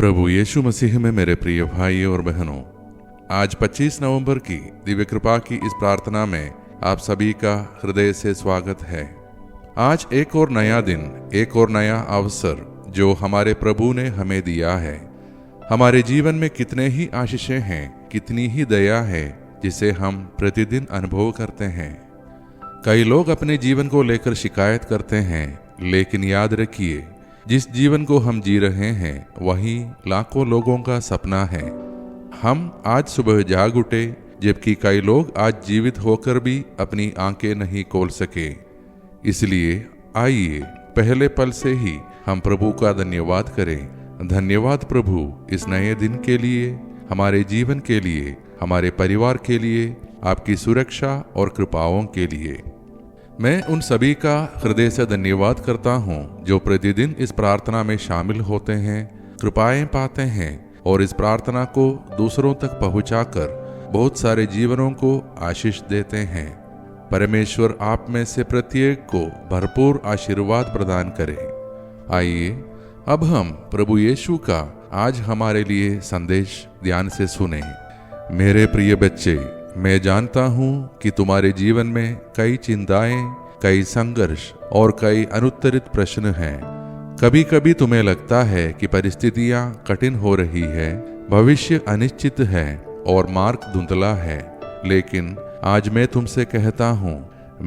प्रभु यीशु मसीह में मेरे प्रिय भाई और बहनों, आज 25 नवंबर की दिव्य कृपा की इस प्रार्थना में आप सभी का हृदय से स्वागत है। आज एक और नया दिन, एक और नया अवसर जो हमारे प्रभु ने हमें दिया है। हमारे जीवन में कितने ही आशीषें हैं, कितनी ही दया है जिसे हम प्रतिदिन अनुभव करते हैं। कई लोग अपने जीवन को लेकर शिकायत करते हैं, लेकिन याद रखिए, जिस जीवन को हम जी रहे हैं वही लाखों लोगों का सपना है। हम आज सुबह जाग उठे, जबकि कई लोग आज जीवित होकर भी अपनी आंखें नहीं खोल सके। इसलिए आइए पहले पल से ही हम प्रभु का धन्यवाद करें। धन्यवाद प्रभु, इस नए दिन के लिए, हमारे जीवन के लिए, हमारे परिवार के लिए, आपकी सुरक्षा और कृपाओं के लिए। मैं उन सभी का हृदय से धन्यवाद करता हूं जो प्रतिदिन इस प्रार्थना में शामिल होते हैं, कृपाएं पाते हैं और इस प्रार्थना को दूसरों तक पहुंचाकर बहुत सारे जीवनों को आशीष देते हैं। परमेश्वर आप में से प्रत्येक को भरपूर आशीर्वाद प्रदान करे। आइए अब हम प्रभु यीशु का आज हमारे लिए संदेश ध्यान से सुने। मेरे प्रिय बच्चे, मैं जानता हूं कि तुम्हारे जीवन में कई चिंताएं, कई संघर्ष और कई अनुत्तरित प्रश्न हैं। कभी कभी तुम्हें लगता है कि परिस्थितियां कठिन हो रही है, भविष्य अनिश्चित है और मार्ग धुंधला है। लेकिन आज मैं तुमसे कहता हूं,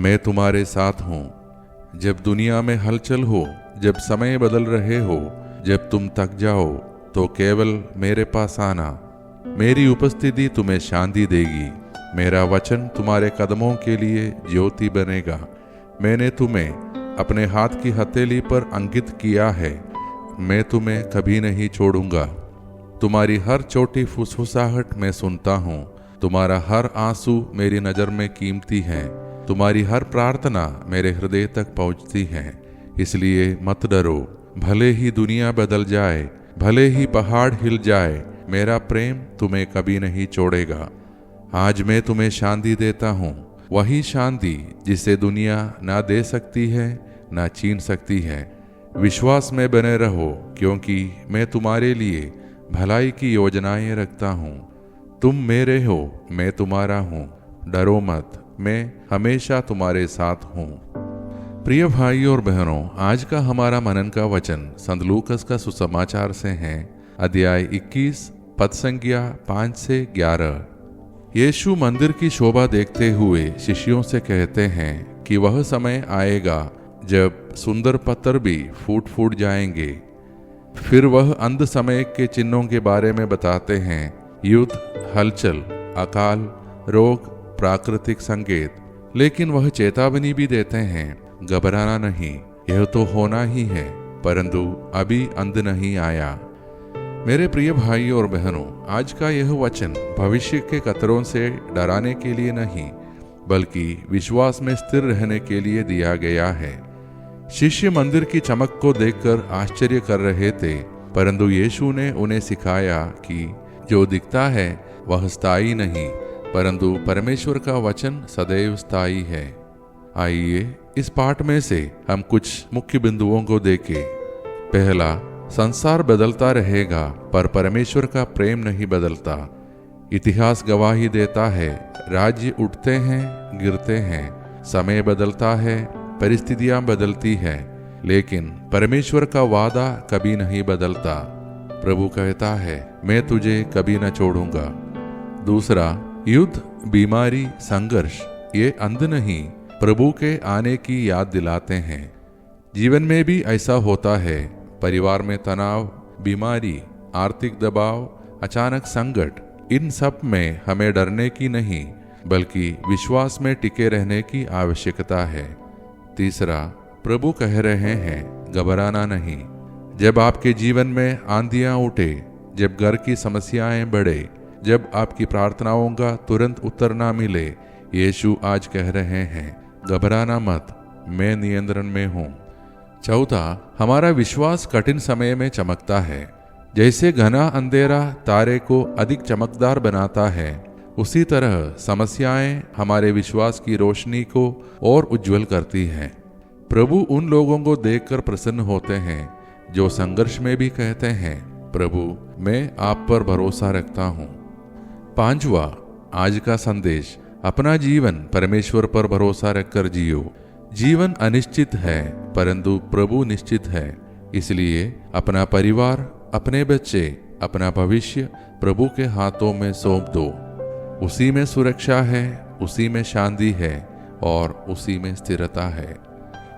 मैं तुम्हारे साथ हूं। जब दुनिया में हलचल हो, जब समय बदल रहे हो, जब तुम थक जाओ, तो केवल मेरे पास आना। मेरी उपस्थिति तुम्हें शांति देगी। मेरा वचन तुम्हारे कदमों के लिए ज्योति बनेगा। मैंने तुम्हें अपने हाथ की हथेली पर अंकित किया है। मैं तुम्हें कभी नहीं छोड़ूंगा। तुम्हारी हर छोटी फुसफुसाहट मैं सुनता हूँ। तुम्हारा हर आंसू मेरी नज़र में कीमती है। तुम्हारी हर प्रार्थना मेरे हृदय तक पहुँचती है। इसलिए मत डरो। भले ही दुनिया बदल जाए, भले ही पहाड़ हिल जाए, मेरा प्रेम तुम्हें कभी नहीं छोड़ेगा। आज मैं तुम्हें शांति देता हूँ, वही शांति जिसे दुनिया ना दे सकती है, ना छीन सकती है। विश्वास में बने रहो, क्योंकि मैं तुम्हारे लिए भलाई की योजनाएं रखता हूँ। तुम मेरे हो, मैं तुम्हारा हूँ। डरो मत, मैं हमेशा तुम्हारे साथ हूँ। प्रिय भाई और बहनों, आज का हमारा मनन का वचन संत लूकस का सुसमाचार से है, अध्याय 21, पद संख्या 5 से 11। यीशु मंदिर की शोभा देखते हुए शिष्यों से कहते हैं कि वह समय आएगा जब सुंदर पत्थर भी फूट फूट जाएंगे। फिर वह अंत समय के चिन्हों के बारे में बताते हैं, युद्ध, हलचल, अकाल, रोग, प्राकृतिक संकेत। लेकिन वह चेतावनी भी देते हैं, घबराना नहीं, यह तो होना ही है, परंतु अभी अंत नहीं आया। मेरे प्रिय भाई और बहनों, आज का यह वचन भविष्य के खतरों से डराने के लिए नहीं, बल्कि विश्वास में स्थिर रहने के लिए दिया गया है। शिष्य मंदिर की चमक को देखकर आश्चर्य कर रहे थे, परंतु यीशु ने उन्हें सिखाया कि जो दिखता है वह स्थायी नहीं, परंतु परमेश्वर का वचन सदैव स्थायी है। आइए इस पाठ में से हम कुछ मुख्य बिंदुओं को देखें। पहला, संसार बदलता रहेगा पर परमेश्वर का प्रेम नहीं बदलता। इतिहास गवाही देता है, राज्य उठते हैं, गिरते हैं, समय बदलता है, परिस्थितियां बदलती है, लेकिन परमेश्वर का वादा कभी नहीं बदलता। प्रभु कहता है, मैं तुझे कभी न छोड़ूंगा। दूसरा, युद्ध, बीमारी, संघर्ष ये अंत नहीं, प्रभु के आने की याद दिलाते हैं। जीवन में भी ऐसा होता है। परिवार में तनाव, बीमारी, आर्थिक दबाव, अचानक संकट, इन सब में हमें डरने की नहीं, बल्कि विश्वास में टिके रहने की आवश्यकता है। तीसरा, प्रभु कह रहे हैं, घबराना नहीं। जब आपके जीवन में आंधियां उठे, जब घर की समस्याएं बढ़े, जब आपकी प्रार्थनाओं का तुरंत उत्तर ना मिले, यीशु आज कह रहे हैं, घबराना मत, मैं नियंत्रण में हूँ। चौथा, हमारा विश्वास कठिन समय में चमकता है। जैसे घना अंधेरा तारे को अधिक चमकदार बनाता है, उसी तरह समस्याएं हमारे विश्वास की रोशनी को और उज्जवल करती हैं। प्रभु उन लोगों को देखकर प्रसन्न होते हैं जो संघर्ष में भी कहते हैं, प्रभु मैं आप पर भरोसा रखता हूँ। 5वां, आज का संदेश, अपना जीवन परमेश्वर पर भरोसा रखकर जियो। जीवन अनिश्चित है परंतु प्रभु निश्चित है, इसलिए अपना परिवार, अपने बच्चे, अपना भविष्य प्रभु के हाथों में सौंप दो। उसी में सुरक्षा है, उसी में शांति है और उसी में स्थिरता है।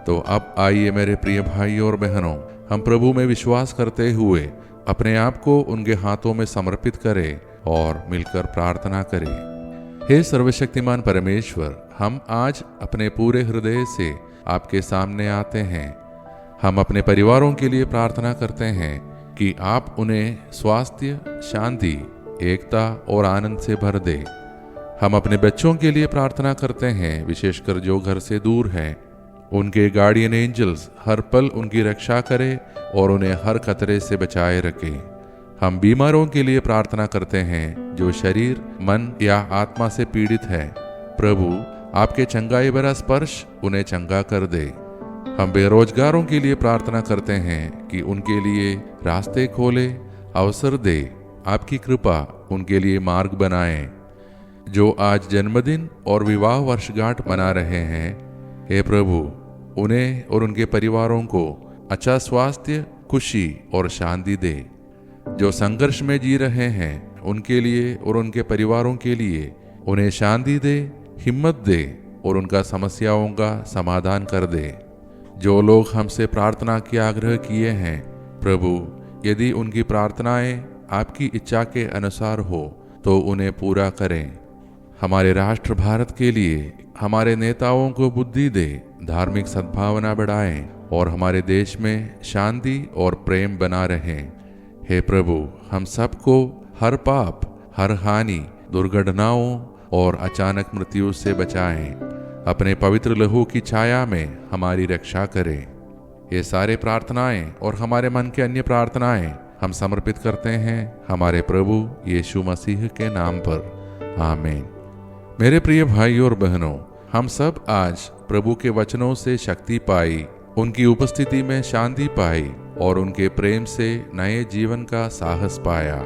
तो अब आइए मेरे प्रिय भाइयों और बहनों, हम प्रभु में विश्वास करते हुए अपने आप को उनके हाथों में समर्पित करें और मिलकर प्रार्थना करें। हे सर्वशक्तिमान परमेश्वर, हम आज अपने पूरे हृदय से आपके सामने आते हैं। हम अपने परिवारों के लिए प्रार्थना करते हैं कि आप उन्हें स्वास्थ्य, शांति, एकता और आनंद से भर दे। हम अपने बच्चों के लिए प्रार्थना करते हैं, विशेषकर जो घर से दूर हैं। उनके गार्डियन एंजल्स हर पल उनकी रक्षा करे और उन्हें हर खतरे से बचाए रखे। हम बीमारों के लिए प्रार्थना करते हैं जो शरीर, मन या आत्मा से पीड़ित है। प्रभु आपके चंगाई भरा स्पर्श उन्हें चंगा कर दे। हम बेरोजगारों के लिए प्रार्थना करते हैं कि उनके लिए रास्ते खोले, अवसर दे। आपकी कृपा उनके लिए मार्ग बनाए। जो आज जन्मदिन और विवाह वर्षगांठ मना रहे हैं, हे प्रभु उन्हें और उनके परिवारों को अच्छा स्वास्थ्य, खुशी और शांति दे। जो संघर्ष में जी रहे हैं उनके लिए और उनके परिवारों के लिए उन्हें शांति दे, हिम्मत दे और उनका समस्याओं का समाधान कर दे। जो लोग हमसे प्रार्थना की आग्रह किए हैं, प्रभु यदि उनकी प्रार्थनाएं आपकी इच्छा के अनुसार हो तो उन्हें पूरा करें। हमारे राष्ट्र भारत के लिए हमारे नेताओं को बुद्धि दे, धार्मिक सद्भावना बढ़ाएं और हमारे देश में शांति और प्रेम बना रहे। हे प्रभु हम सबको हर पाप, हर हानि, दुर्घटनाओं और अचानक मृत्यु से बचाएं। अपने पवित्र लहू की छाया में हमारी रक्षा करें। ये सारे प्रार्थनाएं और हमारे मन के अन्य प्रार्थनाएं हम समर्पित करते हैं हमारे प्रभु यीशु मसीह के नाम पर, आमीन। मेरे प्रिय भाइयों और बहनों, हम सब आज प्रभु के वचनों से शक्ति पाई, उनकी उपस्थिति में शांति पाई और उनके प्रेम से नए जीवन का साहस पाया।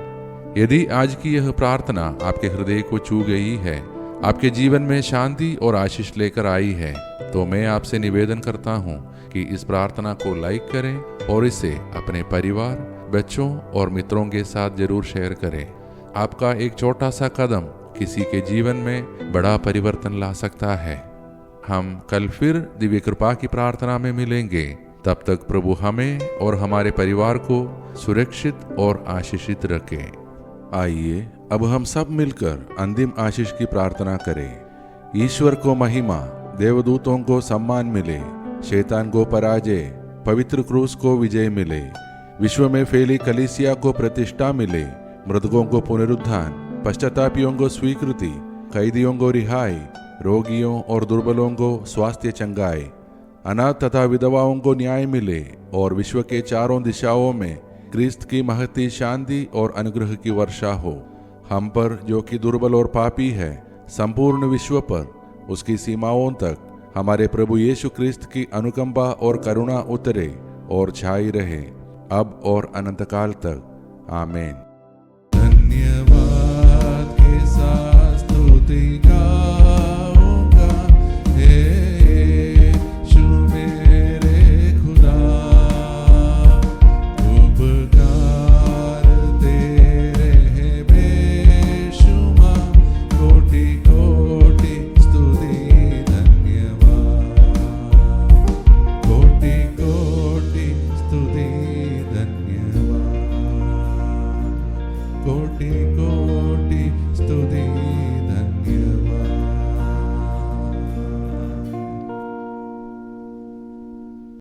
यदि आज की यह प्रार्थना आपके हृदय को छू गई है, आपके जीवन में शांति और आशीष लेकर आई है, तो मैं आपसे निवेदन करता हूँ कि इस प्रार्थना को लाइक करें और इसे अपने परिवार, बच्चों और मित्रों के साथ जरूर शेयर करें। आपका एक छोटा सा कदम किसी के जीवन में बड़ा परिवर्तन ला सकता है। हम कल फिर दिव्य कृपा की प्रार्थना में मिलेंगे। तब तक प्रभु हमें और हमारे परिवार को सुरक्षित और आशीषित रखे। आइए अब हम सब मिलकर अंतिम आशीष की प्रार्थना करें। ईश्वर को महिमा, देवदूतों को सम्मान मिले, शैतान को पराजय, पवित्र क्रूस को विजय मिले, विश्व में फैली कलीसिया को प्रतिष्ठा मिले, मृतकों को पुनरुत्थान, पश्चातापियों को स्वीकृति, कैदियों को रिहाई, रोगियों और दुर्बलों को स्वास्थ्य चंगाई, अनाथ तथा विधवाओं को न्याय मिले और विश्व के चारों दिशाओं में क्रिस्त की महती शांति और अनुग्रह की वर्षा हो। हम पर जो कि दुर्बल और पापी है, संपूर्ण विश्व पर उसकी सीमाओं तक हमारे प्रभु यीशु क्रिस्त की अनुकंपा और करुणा उतरे और छाई रहे, अब और अनंत काल तक, आमीन। धन्यवाद के साथ स्तुति गाऊंगा, हे